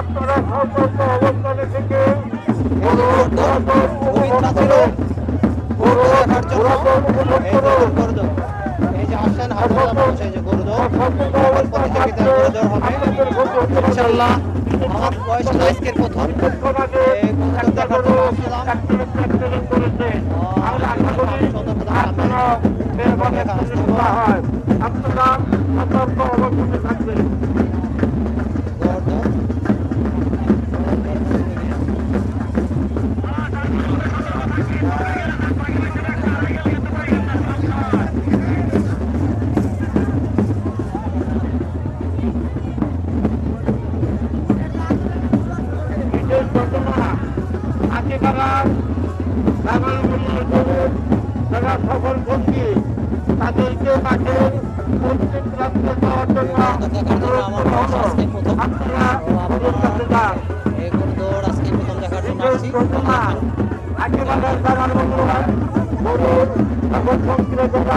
আপনারা সতর্ক অবস্থানে থেকে এই যে গরুদৌড় খুব ইচ্ছা ছিল গরু দেখার জন্য। এই দেখুন গরুদৌড়, এই যে আসছেন হাজার মানুষ, এই যে গরুদৌড় প্রতিযোগিতার গরুদৌড় হবে ইনশাল্লাহ। আমার বয়স হলো আজকের প্রথম এই গরুদৌড় দেখার জন্য আসলাম। আপনারা সতর্ক অবস্থানে থাকবেন। গরুদৌড় বিশেষ ঘটনা আজকেকার যারা সফল ভর্তি তাদেরকে মাঠের পশ্চিম প্রান্তে যাওয়ার জন্য আমার বয়স আজকে প্রথম। আপনারা আপনারা কাছে যান। এই গরুদৌড় আজকে প্রথম দেখার জন্য বিশেষ আসছি। ঘটনা আজকেকার যারা গরুর এবং সংকীর্ণ